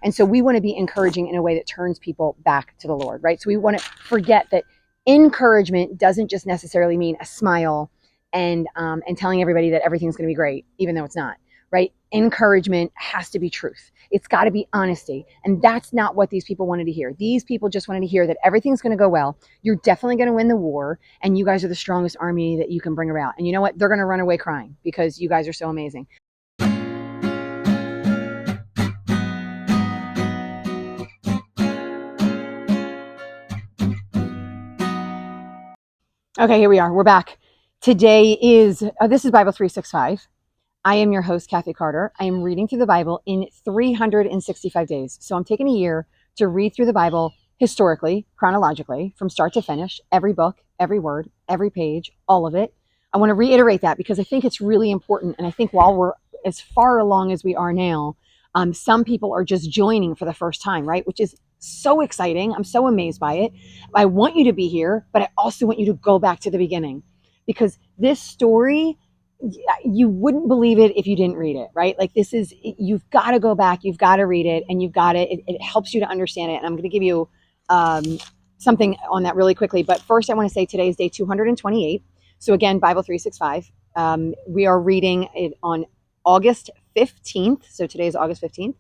And so we want to be encouraging in a way that turns people back to the Lord, right? So we want to forget that encouragement doesn't just necessarily mean a smile and telling everybody that everything's going to be great, even though it's not, right? Encouragement has to be truth. It's got to be honesty. And that's not what these people wanted to hear. These people just wanted to hear that everything's going to go well. You're definitely going to win the war. And you guys are the strongest army that you can bring about. And you know what? They're going to run away crying because you guys are so amazing. Okay, here we are. We're back. Today is, this is Bible 365. I am your host, Kathy Carter. I am reading through the Bible in 365 days. So I'm taking a year to read through the Bible historically, chronologically, from start to finish, every book, every word, every page, all of it. I want to reiterate that because I think it's really important. And I think while we're as far along as we are now, some people are just joining for the first time, right? Which is so exciting. I'm so amazed by it. I want you to be here, but I also want you to go back to the beginning because this story, you wouldn't believe it if you didn't read it, right? Like this is, you've got to go back, you've got to read it, and you've got to, it helps you to understand it. And I'm going to give you something on that really quickly. But first I want to say today is day 228. So again, Bible 365. We are reading it on August 15th. So today is August 15th.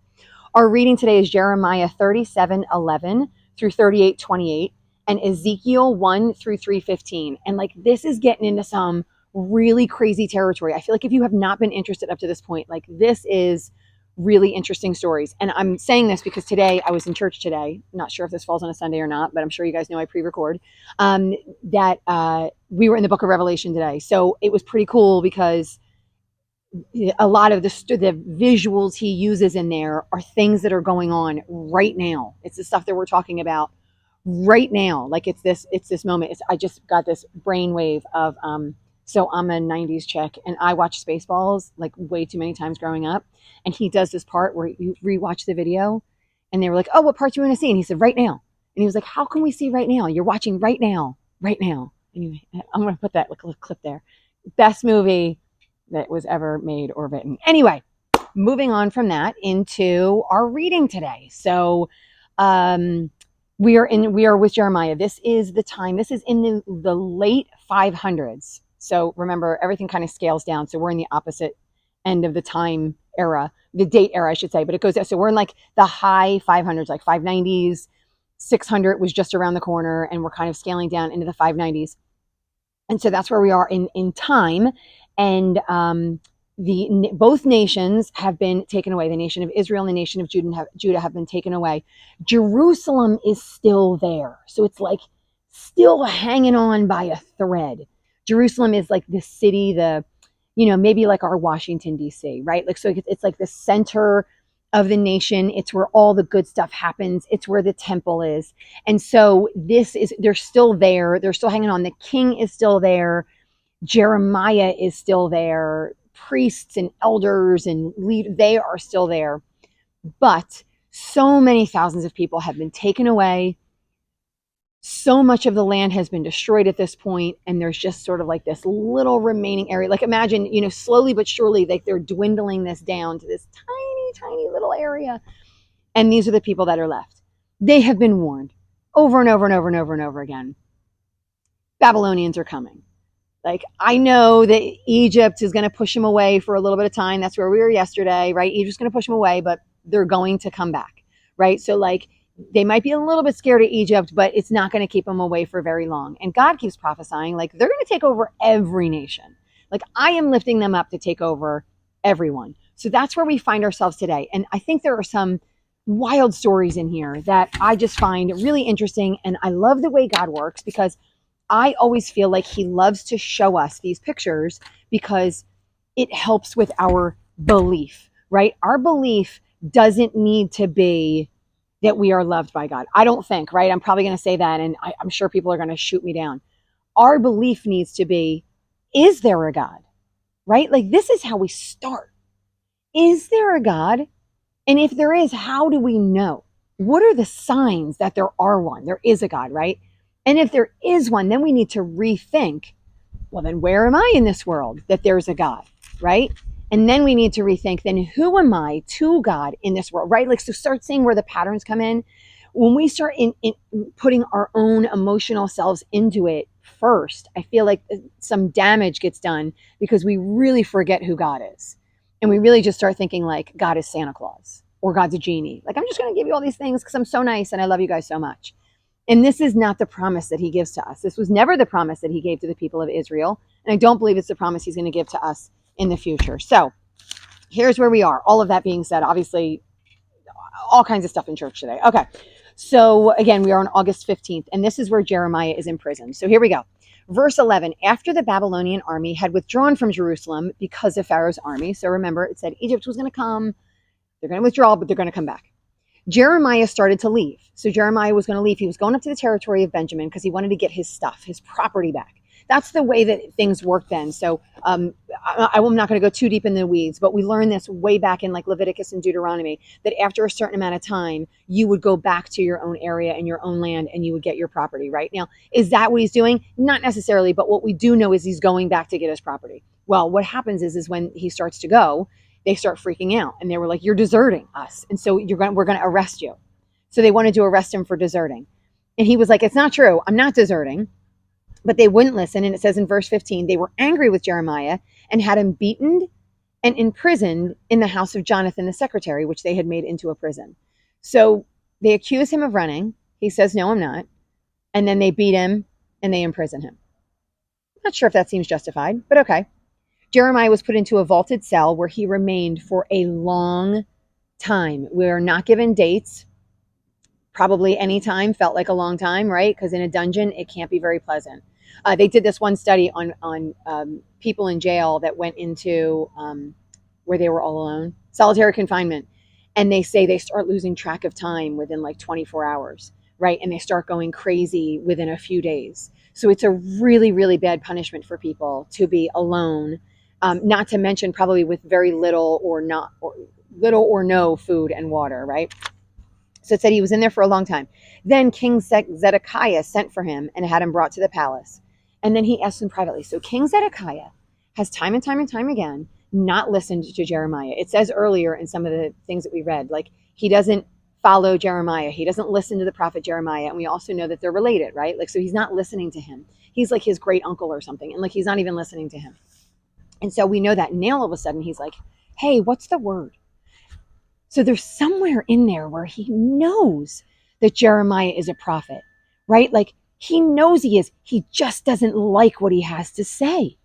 Our reading today is Jeremiah 37:11 through 38:28 and Ezekiel 1 through 3:15. And like this is getting into some really crazy territory. I feel like if you have not been interested up to this point, like this is really interesting stories. And I'm saying this because today I was in church today. I'm not sure if this falls on a Sunday or not, but I'm sure you guys know I pre-record that we were in the book of Revelation today. So it was pretty cool because a lot of the visuals he uses in there are things that are going on right now. It's the stuff that we're talking about right now. Like it's this moment. I just got this brainwave of, so I'm a 90s chick and I watched Spaceballs like way too many times growing up. And he does this part where you rewatch the video and they were like, oh, what part do you want to see? And he said, right now. And he was like, how can we see right now? You're watching right now. Anyway, I'm going to put that little clip there. Best movie that was ever made or written. Anyway, moving on from that into our reading today. So we are with Jeremiah. This is the time. This is in the late 500s. So remember, everything kind of scales down. So we're in the opposite end of the time era, the date era, I should say. But it goes, so we're in like the high 500s, like 590s. 600 was just around the corner, and we're kind of scaling down into the 590s. And so that's where we are in time. And both nations have been taken away. The nation of Israel and the nation of Judah have been taken away. Jerusalem is still there. So it's like still hanging on by a thread. Jerusalem is like the city, maybe like our Washington, D.C., right? Like, so it's like the center of the nation. It's where all the good stuff happens. It's where the temple is. And so they're still there. They're still hanging on. The king is still there. Jeremiah is still there. Priests and elders and they are still there. But so many thousands of people have been taken away. So much of the land has been destroyed at this point, and there's just sort of like this little remaining area. Like imagine, slowly but surely, like they're dwindling this down to this tiny, tiny little area. And these are the people that are left. They have been warned over and over and over and over and over again. Babylonians are coming. Like, I know that Egypt is going to push them away for a little bit of time. That's where we were yesterday, right? Egypt's going to push them away, but they're going to come back, right? So like, they might be a little bit scared of Egypt, but it's not going to keep them away for very long. And God keeps prophesying, like, they're going to take over every nation. Like, I am lifting them up to take over everyone. So that's where we find ourselves today. And I think there are some wild stories in here that I just find really interesting. And I love the way God works because I always feel like he loves to show us these pictures because it helps with our belief, right? Our belief doesn't need to be that we are loved by God. I don't think, right? I'm probably going to say that, and I'm sure people are going to shoot me down. Our belief needs to be, is there a God, right? Like this is how we start. Is there a God? And if there is, how do we know? What are the signs that there are one? There is a God, right? And if there is one, then we need to rethink, well, then where am I in this world that there's a God, right? And then we need to rethink, then who am I to God in this world, right? Like, so start seeing where the patterns come in. When we start in putting our own emotional selves into it first, I feel like some damage gets done because we really forget who God is. And we really just start thinking like God is Santa Claus or God's a genie. Like, I'm just going to give you all these things because I'm so nice and I love you guys so much. And this is not the promise that he gives to us. This was never the promise that he gave to the people of Israel. And I don't believe it's the promise he's going to give to us in the future. So here's where we are. All of that being said, obviously, all kinds of stuff in church today. Okay. So again, we are on August 15th, and this is where Jeremiah is in prison. So here we go. Verse 11, after the Babylonian army had withdrawn from Jerusalem because of Pharaoh's army. So remember, it said Egypt was going to come. They're going to withdraw, but they're going to come back. Jeremiah started to leave. So Jeremiah was going to leave. He was going up to the territory of Benjamin because he wanted to get his stuff, his property back. That's the way that things worked then. So I'm not going to go too deep in the weeds, but we learned this way back in like Leviticus and Deuteronomy, that after a certain amount of time, you would go back to your own area and your own land and you would get your property, right? Now, is that what he's doing? Not necessarily, but what we do know is he's going back to get his property. Well, what happens is when he starts to go, they start freaking out and they were like, you're deserting us. And so we're going to arrest you. So they wanted to arrest him for deserting. And he was like, it's not true. I'm not deserting. But they wouldn't listen. And it says in verse 15, they were angry with Jeremiah and had him beaten and imprisoned in the house of Jonathan, the secretary, which they had made into a prison. So they accuse him of running. He says, no, I'm not. And then they beat him and they imprison him. Not sure if that seems justified, but okay. Jeremiah was put into a vaulted cell where he remained for a long time. We're not given dates. Probably any time felt like a long time, right? Because in a dungeon, it can't be very pleasant. They did this one study on people in jail that went into where they were all alone, solitary confinement. And they say they start losing track of time within like 24 hours, right? And they start going crazy within a few days. So it's a really, really bad punishment for people to be alone. Not to mention probably with very little or no food and water, right? So it said he was in there for a long time. Then King Zedekiah sent for him and had him brought to the palace. And then he asked him privately. So King Zedekiah has time and time and time again not listened to Jeremiah. It says earlier in some of the things that we read, like he doesn't follow Jeremiah. He doesn't listen to the prophet Jeremiah. And we also know that they're related, right? Like, so he's not listening to him. He's like his great uncle or something. And like, he's not even listening to him. And so we know that. And now all of a sudden he's like, hey, what's the word? So there's somewhere in there where he knows that Jeremiah is a prophet, right? Like he knows he is. He just doesn't like what he has to say.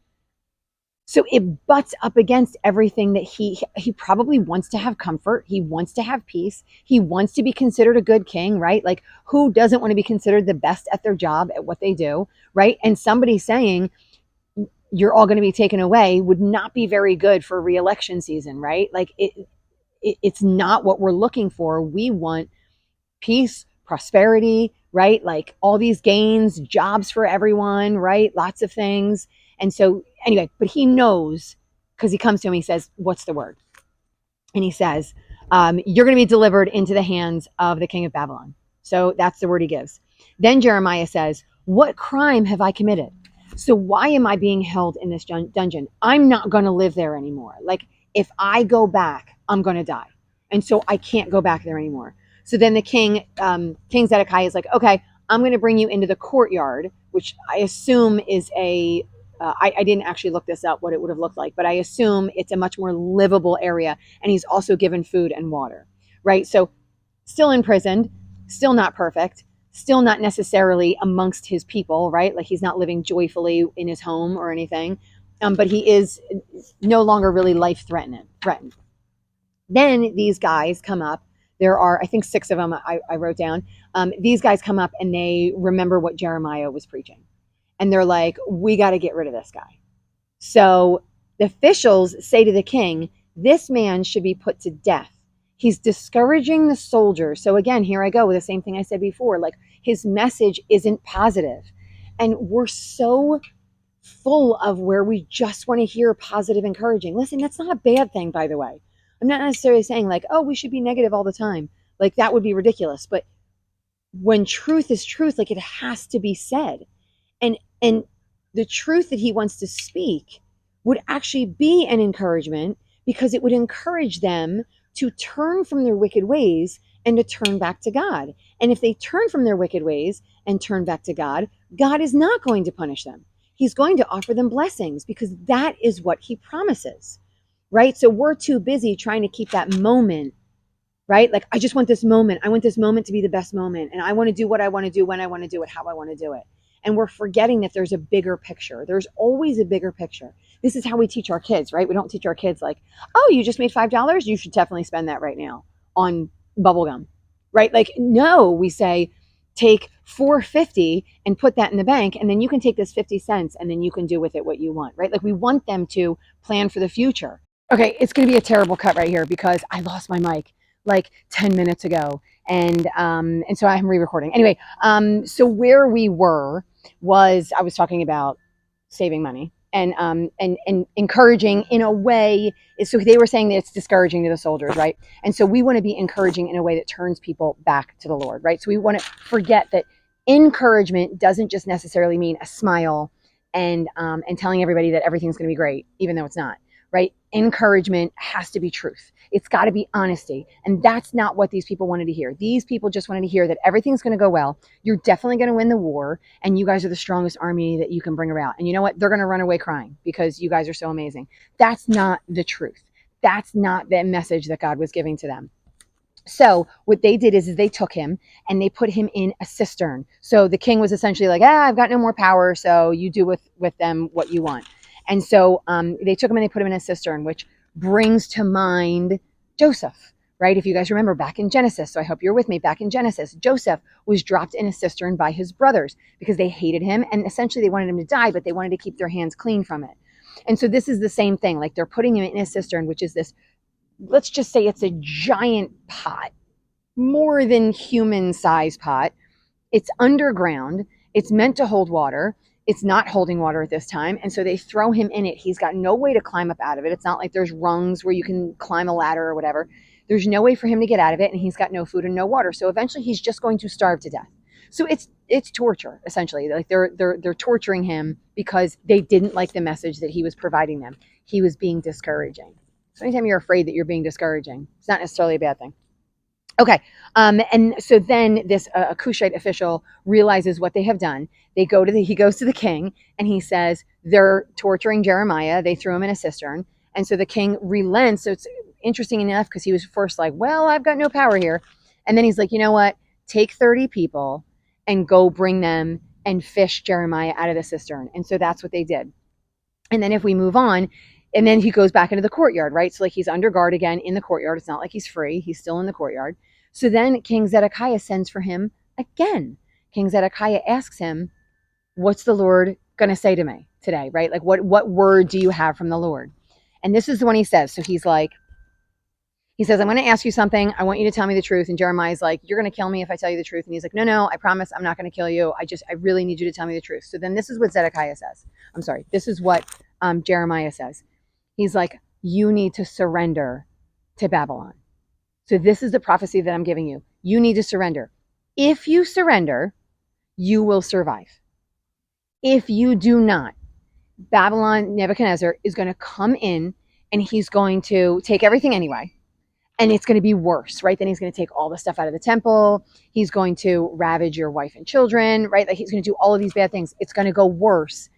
So it butts up against everything that he probably wants to have comfort. He wants to have peace. He wants to be considered a good king, right? Like who doesn't want to be considered the best at their job, at what they do, right? And somebody saying, you're all going to be taken away would not be very good for re-election season, right? Like it's not what we're looking for. We want peace, prosperity, right? Like all these gains, jobs for everyone, right? Lots of things. And so anyway, but he knows because he comes to him, he says, what's the word? And he says, you're going to be delivered into the hands of the king of Babylon. So that's the word he gives. Then Jeremiah says, what crime have I committed? So why am I being held in this dungeon? I'm not going to live there anymore. Like if I go back, I'm going to die. And so I can't go back there anymore. So then the king Zedekiah is like, okay, I'm going to bring you into the courtyard, which I assume is I didn't actually look this up, what it would have looked like, but I assume it's a much more livable area. And he's also given food and water, right? So still imprisoned, still not perfect, still not necessarily amongst his people, right? Like he's not living joyfully in his home or anything. But he is no longer really life-threatened. Then these guys come up. There are, I think, 6 of them I wrote down. These guys come up and they remember what Jeremiah was preaching. And they're like, we got to get rid of this guy. So the officials say to the king, this man should be put to death. He's discouraging the soldiers. So again, here I go with the same thing I said before. Like his message isn't positive. And we're so full of where we just want to hear positive, encouraging. Listen, that's not a bad thing, by the way. I'm not necessarily saying like, oh, we should be negative all the time. Like that would be ridiculous. But when truth is truth, like it has to be said. And the truth that he wants to speak would actually be an encouragement because it would encourage them to turn from their wicked ways and to turn back to God. And if they turn from their wicked ways and turn back to God, God is not going to punish them. He's going to offer them blessings because that is what he promises, right? So we're too busy trying to keep that moment, right? Like, I just want this moment. I want this moment to be the best moment. And I want to do what I want to do, when I want to do it, how I want to do it. And we're forgetting that there's a bigger picture. There's always a bigger picture. This is how we teach our kids, right? We don't teach our kids like, oh, you just made $5. You should definitely spend that right now on bubblegum, right? Like, no, we say, take $4.50 and put that in the bank. And then you can take this 50 cents and then you can do with it what you want, right? Like, we want them to plan for the future. Okay, it's going to be a terrible cut right here because I lost my mic like 10 minutes ago. And so I'm re-recording. Anyway, so where we were was I was talking about saving money and encouraging in a way. So they were saying that it's discouraging to the soldiers, right? And so we want to be encouraging in a way that turns people back to the Lord, right? So we want to forget that encouragement doesn't just necessarily mean a smile and telling everybody that everything's going to be great, even though it's not, right? Encouragement has to be truth. It's got to be honesty. And that's not what these people wanted to hear. These people just wanted to hear that everything's going to go well. You're definitely going to win the war. And you guys are the strongest army that you can bring about. And you know what? They're going to run away crying because you guys are so amazing. That's not the truth. That's not the message that God was giving to them. So what they did is they took him and they put him in a cistern. So the king was essentially like, I've got no more power. So you do with them what you want. And so they took him and they put him in a cistern, which brings to mind Joseph, right? If you guys remember back in Genesis, so I hope you're with me, back in Genesis, Joseph was dropped in a cistern by his brothers because they hated him and essentially they wanted him to die, but they wanted to keep their hands clean from it. And so this is the same thing. Like, they're putting him in a cistern, which is this, let's just say it's a giant pot, more than human size pot. It's underground. It's meant to hold water. It's not holding water at this time. And so they throw him in it. He's got no way to climb up out of it. It's not like there's rungs where you can climb a ladder or whatever. There's no way for him to get out of it. And he's got no food and no water. So eventually he's just going to starve to death. So it's torture, essentially. Like, they're torturing him because they didn't like the message that he was providing them. He was being discouraging. So anytime you're afraid that you're being discouraging, it's not necessarily a bad thing. Okay. And so then this Cushite official realizes what they have done. He goes to the king and he says, they're torturing Jeremiah. They threw him in a cistern. And so the king relents. So it's interesting enough because he was first like, well, I've got no power here. And then he's like, you know what? Take 30 people and go bring them and fish Jeremiah out of the cistern. And so that's what they did. And then if we move on, and then he goes back into the courtyard, right? So like, he's under guard again in the courtyard. It's not like he's free. He's still in the courtyard. So then King Zedekiah sends for him again. King Zedekiah asks him, what's the Lord going to say to me today, right? Like, what word do you have from the Lord? And this is the one he says. So he says, I'm going to ask you something. I want you to tell me the truth. And Jeremiah's like, you're going to kill me if I tell you the truth. And he's like, no, I promise I'm not going to kill you. I really need you to tell me the truth. So then this is what Zedekiah says. I'm sorry. This is what Jeremiah says. He's like, you need to surrender to Babylon. So this is the prophecy that I'm giving you. You need to surrender. If you surrender, you will survive. If you do not, Babylon, Nebuchadnezzar, is going to come in and he's going to take everything anyway. And it's going to be worse, right? Then he's going to take all the stuff out of the temple. He's going to ravage your wife and children, right? Like, he's going to do all of these bad things. It's going to go worse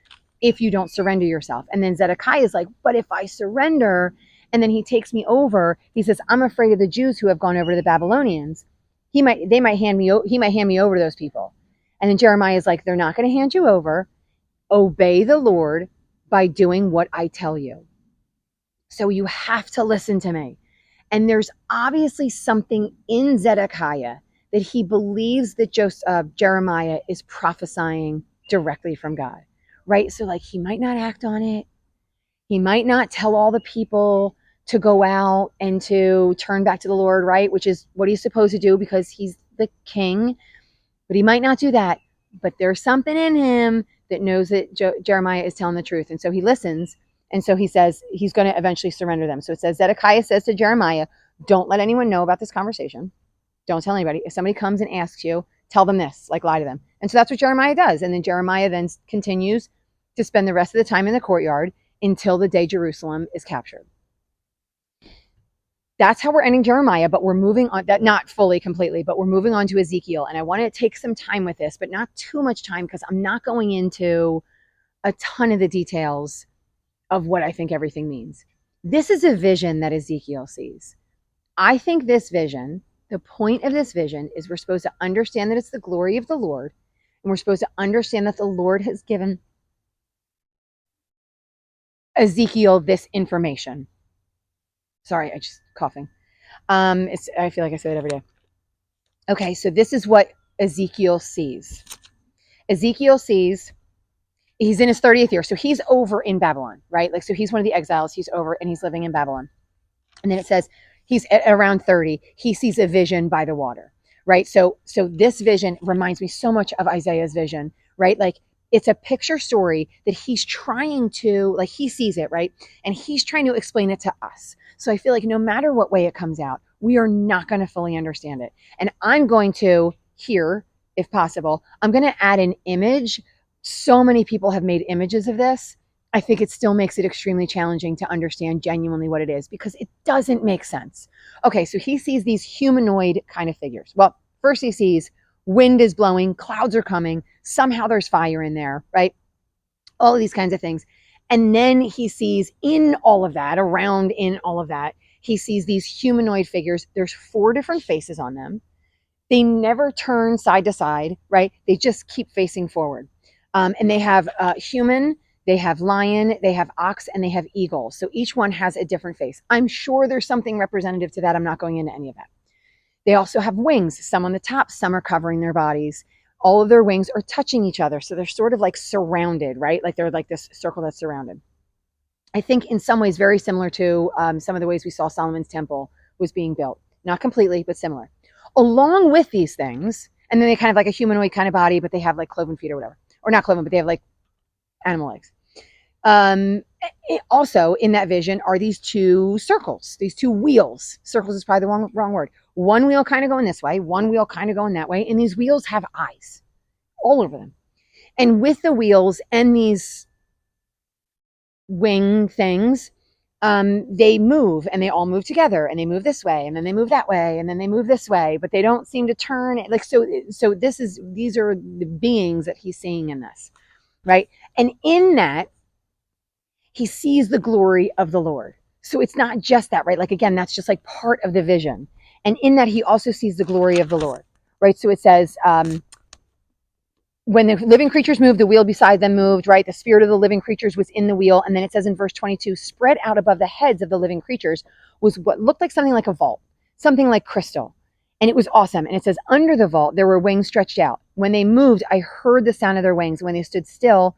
if you don't surrender yourself. And then Zedekiah is like, but if I surrender, and then he takes me over, he says, I'm afraid of the Jews who have gone over to the Babylonians. He might hand me over to those people. And then Jeremiah is like, they're not going to hand you over. Obey the Lord by doing what I tell you. So you have to listen to me. And there's obviously something in Zedekiah that he believes that Jeremiah is prophesying directly from God, right? So like, he might not act on it. He might not tell all the people to go out and to turn back to the Lord, right? Which is what he's supposed to do because he's the king. But he might not do that. But there's something in him that knows that Jeremiah is telling the truth. And so he listens. And so he says he's going to eventually surrender them. So it says, Zedekiah says to Jeremiah, don't let anyone know about this conversation. Don't tell anybody. If somebody comes and asks you, tell them this, like, lie to them. And so that's what Jeremiah does. And then Jeremiah then continues to spend the rest of the time in the courtyard until the day Jerusalem is captured. That's how we're ending Jeremiah, but we're moving on, that not fully completely, but we're moving on to Ezekiel. And I want to take some time with this, but not too much time, because I'm not going into a ton of the details of what I think everything means. This is a vision that Ezekiel sees. I think this vision, the point of this vision is we're supposed to understand that it's the glory of the Lord, and we're supposed to understand that the Lord has given Ezekiel this information. Sorry, I just coughing. I feel like I say it every day. Okay, so this is what Ezekiel sees. Ezekiel sees, he's in his 30th year, so he's over in Babylon, right? Like, so he's one of the exiles, he's over and he's living in Babylon. And then it says he's at around 30, he sees a vision by the water, right? So this vision reminds me so much of Isaiah's vision, right? Like, it's a picture story that he's trying to, like, he sees it, right? And he's trying to explain it to us. So I feel like no matter what way it comes out, we are not going to fully understand it. And I'm going to, here, if possible, I'm going to add an image. So many people have made images of this. I think it still makes it extremely challenging to understand genuinely what it is, because it doesn't make sense. Okay, so he sees these humanoid kind of figures. Well, first he sees wind is blowing, clouds are coming, somehow there's fire in there, right? All of these kinds of things. And then he sees in all of that, around in all of that, he sees these humanoid figures. There's 4 different faces on them. They never turn side to side, right? They just keep facing forward. And they have human, they have lion, they have ox, and they have eagle. So each one has a different face. I'm sure there's something representative to that. I'm not going into any of that. They also have wings, some on the top, some are covering their bodies. All of their wings are touching each other. So they're sort of like surrounded, right? Like they're like this circle that's surrounded. I think in some ways very similar to some of the ways we saw Solomon's temple was being built. Not completely, but similar. Along with these things, and then they kind of like a humanoid kind of body, but they have like cloven feet or whatever. Or not cloven, but they have like animal legs. Also in that vision are these 2 circles, these 2 wheels. Circles is probably the wrong word. One wheel kind of going this way, one wheel kind of going that way, and these wheels have eyes all over them. And with the wheels and these wing things, they move, and they all move together, and they move this way, and then they move that way, and then they move this way, but they don't seem to turn. Like, so these are the beings that he's seeing in this, right? And in that, he sees the glory of the Lord. So it's not just that, right? Like, again, that's just like part of the vision. And in that, he also sees the glory of the Lord, right? So it says, when the living creatures moved, the wheel beside them moved, right? The spirit of the living creatures was in the wheel. And then it says in verse 22, spread out above the heads of the living creatures was what looked like something like a vault, something like crystal. And it was awesome. And it says under the vault, there were wings stretched out. When they moved, I heard the sound of their wings. When they stood still,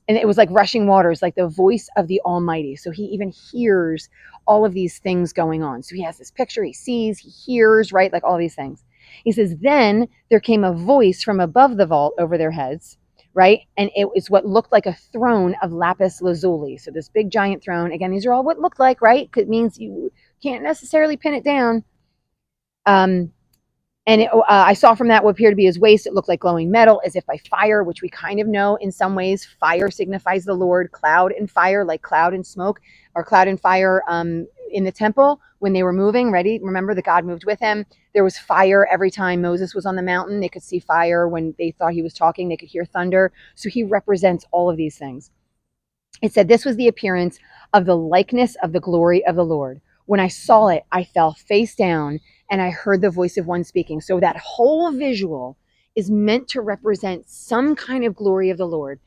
and it was like rushing waters, like the voice of the Almighty. So he even hears all of these things going on. So he has this picture, he sees, he hears, right? Like all these things. He says, then there came a voice from above the vault over their heads, right? And it was what looked like a throne of lapis lazuli. So this big giant throne. Again, these are all what it looked like, right? It means you can't necessarily pin it down. And I saw from that what appeared to be his waist. It looked like glowing metal, as if by fire, which we kind of know in some ways. Fire signifies the Lord. Cloud and fire, like cloud and smoke, or cloud and fire in the temple when they were moving. Ready? Remember that God moved with him. There was fire every time Moses was on the mountain. They could see fire when they thought he was talking. They could hear thunder. So he represents all of these things. It said, this was the appearance of the likeness of the glory of the Lord. When I saw it, I fell face down, and I heard the voice of one speaking. So that whole visual is meant to represent some kind of glory of the Lord,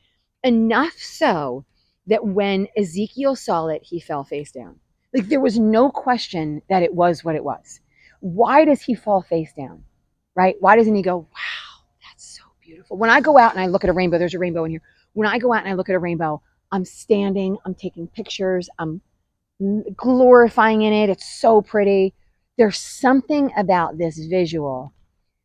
enough so that when Ezekiel saw it, he fell face down. Like, there was no question that it was what it was. Why does he fall face down, right? Why doesn't he go, wow, that's so beautiful? When I go out and I look at a rainbow, there's a rainbow in here. When I go out and I look at a rainbow, I'm standing, I'm taking pictures, I'm glorifying in it. It's so pretty. There's something about this visual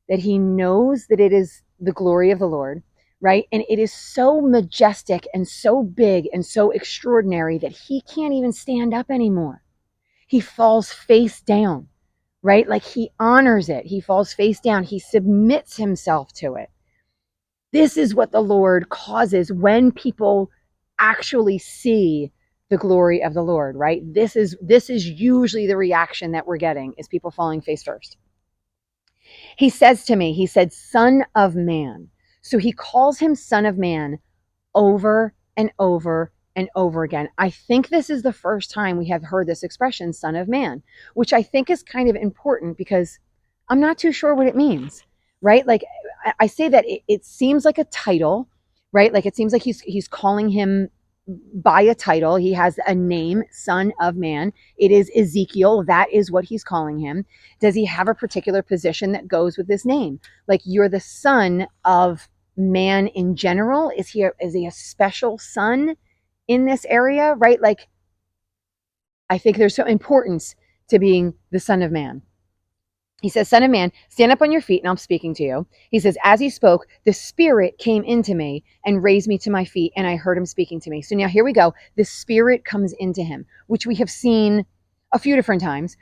that he knows that it is the glory of the Lord, right? And it is so majestic and so big and so extraordinary that he can't even stand up anymore. He falls face down, right? Like, he honors it. He falls face down. He submits himself to it. This is what the Lord causes when people actually see the glory of the Lord, right? This is usually the reaction that we're getting, is people falling face first. He says to me, he said, Son of Man. So he calls him Son of Man over and over and over again. I think this is the first time we have heard this expression, Son of Man, which I think is kind of important because I'm not too sure what it means, right? Like I say that it seems like a title, right? Like it seems like he's calling him by a title. He has a name, Son of Man. It is Ezekiel. That is what he's calling him. Does he have a particular position that goes with this name? Like, you're the son of man in general. Is he a special son in this area, right? Like, I think there's some importance to being the Son of Man. He says, Son of Man, stand up on your feet, and I'm speaking to you. He says, as he spoke, the Spirit came into me and raised me to my feet, and I heard him speaking to me. So now here we go. The Spirit comes into him, which we have seen a few different times.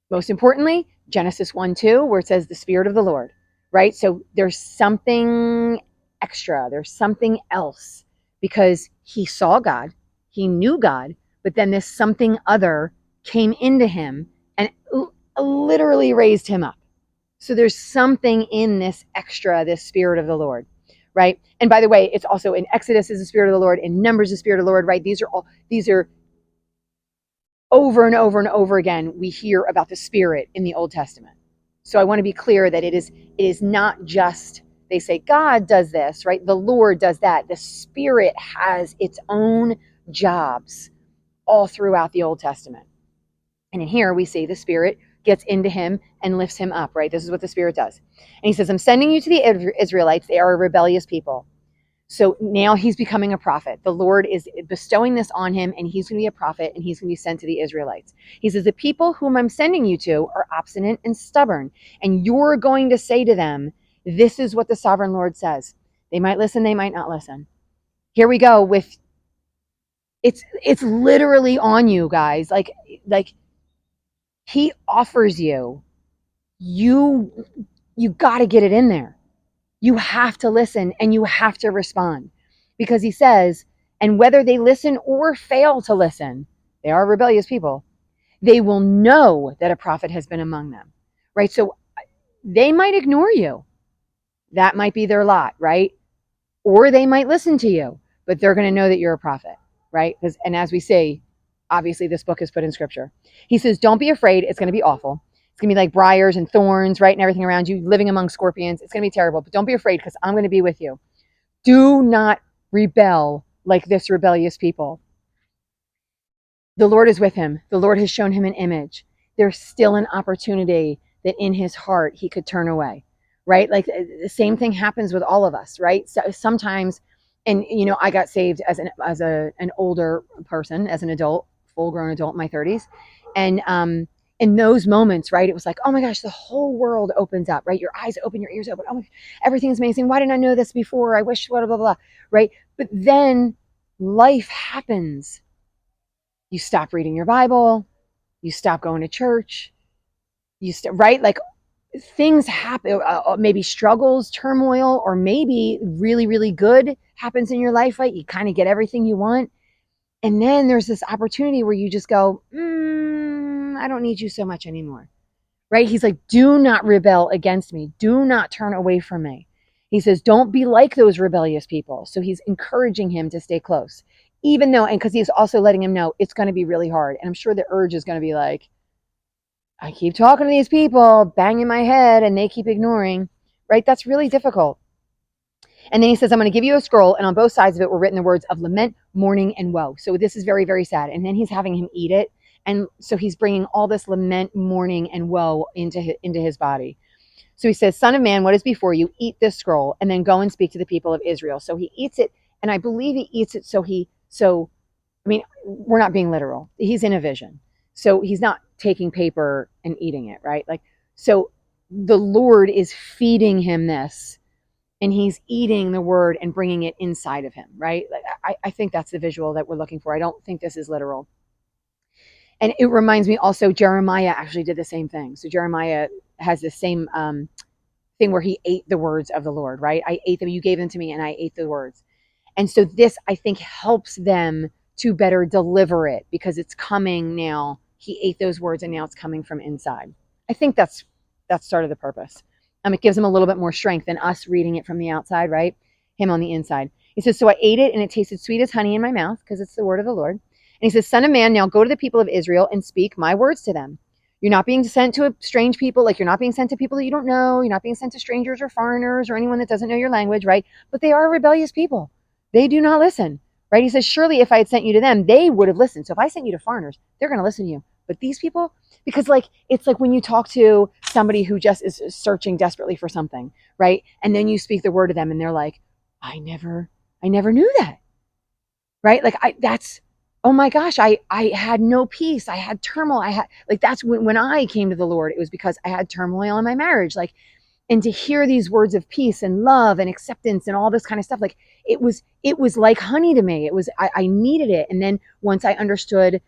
Most importantly, Genesis 1:2, where it says the Spirit of the Lord, right? So there's something extra. There's something else, because he saw God, he knew God, but then this something other came into him and literally raised him up. So there's something in this extra, this Spirit of the Lord, right? And by the way, it's also in Exodus is the Spirit of the Lord, in Numbers the Spirit of the Lord, right? These are over and over and over again, we hear about the Spirit in the Old Testament. So I want to be clear that it is not just, they say God does this, right? The Lord does that. The Spirit has its own jobs all throughout the Old Testament. And in here we see the Spirit gets into him and lifts him up, right? This is what the Spirit does. And he says, I'm sending you to the Israelites. They are a rebellious people. So now he's becoming a prophet. The Lord is bestowing this on him, and he's going to be a prophet, and he's going to be sent to the Israelites. He says, the people whom I'm sending you to are obstinate and stubborn, and you're going to say to them, this is what the sovereign Lord says. They might listen, they might not listen. Here we go with, it's literally on you guys. Like he offers you got to get it in there. You have to listen and you have to respond, because he says, and whether they listen or fail to listen, they are rebellious people, they will know that a prophet has been among them, right? So they might ignore you. That might be their lot, right? Or they might listen to you, but they're going to know that you're a prophet, right? And as we say, obviously this book is put in scripture. He says, don't be afraid. It's going to be awful. It's going to be like briars and thorns, right? And everything around you, living among scorpions. It's going to be terrible, but don't be afraid, because I'm going to be with you. Do not rebel like this rebellious people. The Lord is with him. The Lord has shown him an image. There's still an opportunity that in his heart he could turn away, right? Like the same thing happens with all of us, right? So sometimes, and I got saved as an older person, as an adult, full grown adult in my 30s. And in those moments, right, it was like, oh my gosh, the whole world opens up, right? Your eyes open, your ears open. Oh, everything's amazing. Why didn't I know this before? I wish, blah, blah, blah, right? But then life happens. You stop reading your Bible. You stop going to church. Right? Like things happen, maybe struggles, turmoil, or maybe really, really good happens in your life, right? You kind of get everything you want. And then there's this opportunity where you just go, I don't need you so much anymore, right? He's like, do not rebel against me. Do not turn away from me. He says, don't be like those rebellious people. So he's encouraging him to stay close, even though, and because he's also letting him know it's going to be really hard. And I'm sure the urge is going to be like, I keep talking to these people, banging my head, and they keep ignoring, right? That's really difficult. And then he says, I'm going to give you a scroll, and on both sides of it were written the words of lament, mourning, and woe. So this is very, very sad. And then he's having him eat it. And so he's bringing all this lament, mourning, and woe into his body. So he says, Son of man, what is before you? Eat this scroll, and then go and speak to the people of Israel. So he eats it, and I believe he eats it we're not being literal. He's in a vision. So he's not taking paper and eating it, right? Like, so the Lord is feeding him this, and he's eating the word and bringing it inside of him, right? Like, I think that's the visual that we're looking for. I don't think this is literal. And it reminds me also, Jeremiah actually did the same thing. So Jeremiah has the same thing where he ate the words of the Lord, right? I ate them, you gave them to me, and I ate the words. And so this, I think, helps them to better deliver it because it's coming now. He ate those words and now it's coming from inside. I think that's sort of the purpose. It gives him a little bit more strength than us reading it from the outside, right? Him on the inside. He says, so I ate it and it tasted sweet as honey in my mouth because it's the word of the Lord. And he says, Son of man, now go to the people of Israel and speak my words to them. You're not being sent to strange people, like you're not being sent to people that you don't know. You're not being sent to strangers or foreigners or anyone that doesn't know your language, right? But they are rebellious people. They do not listen, right? He says, surely if I had sent you to them, they would have listened. So if I sent you to foreigners, they're going to listen to you. But these people, because like, it's like when you talk to somebody who just is searching desperately for something, right? And then you speak the word to them and they're like, I never knew that, right? Like oh my gosh, I had no peace. I had turmoil. That's when I came to the Lord, it was because I had turmoil in my marriage. Like, and to hear these words of peace and love and acceptance and all this kind of stuff, like it was like honey to me. It was, I needed it. And then once I understood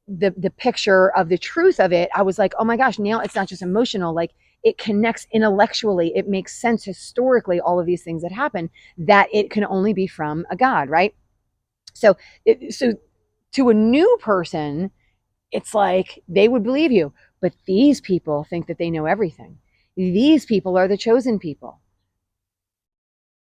the picture of the truth of it, I was like, oh my gosh, now it's not just emotional. Like it connects intellectually. It makes sense historically, all of these things that happen, that it can only be from a God, right? So to a new person, it's like they would believe you. But these people think that they know everything. These people are the chosen people.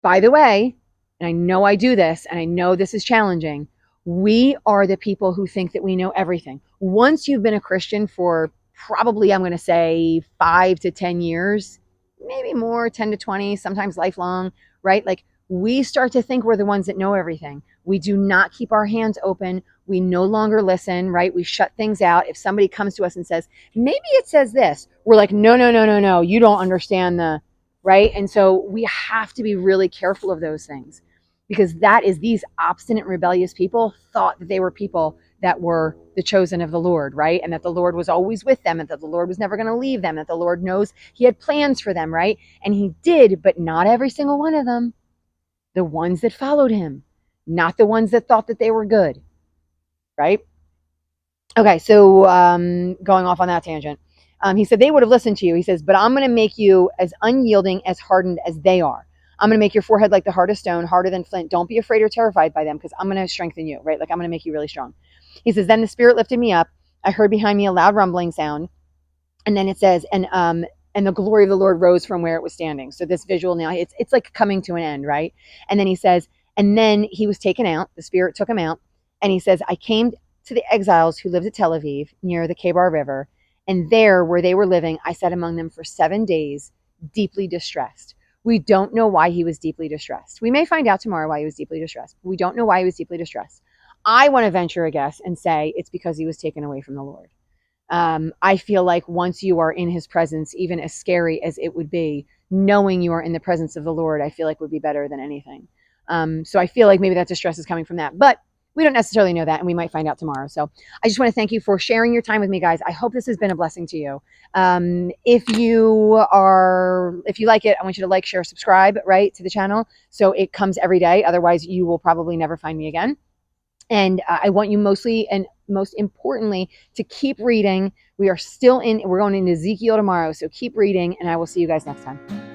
By the way, and I know I do this, and I know this is challenging, we are the people who think that we know everything. Once you've been a Christian for probably, I'm going to say 5 to 10 years, maybe more, 10 to 20, sometimes lifelong, right? Like we start to think we're the ones that know everything. We do not keep our hands open. We no longer listen, right? We shut things out. If somebody comes to us and says, maybe it says this, we're like, no, you don't understand right? And so we have to be really careful of those things because that is, these obstinate, rebellious people thought that they were people that were the chosen of the Lord, right? And that the Lord was always with them and that the Lord was never going to leave them, that the Lord knows he had plans for them, right? And he did, but not every single one of them. The ones that followed him, not the ones that thought that they were good, right? Okay, so going off on that tangent. He said they would have listened to you. He says, but I'm going to make you as unyielding, as hardened as they are. I'm going to make your forehead like the heart of stone, harder than flint. Don't be afraid or terrified by them because I'm going to strengthen you, right? Like I'm going to make you really strong. He says, then the Spirit lifted me up. I heard behind me a loud rumbling sound. And then it says, and the glory of the Lord rose from where it was standing. So this visual now, it's like coming to an end, right? And then he says, and then he was taken out. The Spirit took him out. And he says, I came to the exiles who lived at Tel Aviv near the Kebar River. And there, where they were living, I sat among them for 7 days, deeply distressed. We don't know why he was deeply distressed. We may find out tomorrow why he was deeply distressed. But we don't know why he was deeply distressed. I want to venture a guess and say it's because he was taken away from the Lord. I feel like once you are in his presence, even as scary as it would be, knowing you are in the presence of the Lord, I feel like would be better than anything. So I feel like maybe that distress is coming from that. But we don't necessarily know that, and we might find out tomorrow. So I just want to thank you for sharing your time with me, guys. I hope this has been a blessing to you. If you like it, I want you to like, share, subscribe, right, to the channel so it comes every day. Otherwise, you will probably never find me again. And I want you mostly and most importantly to keep reading. We're going into Ezekiel tomorrow, so keep reading, and I will see you guys next time.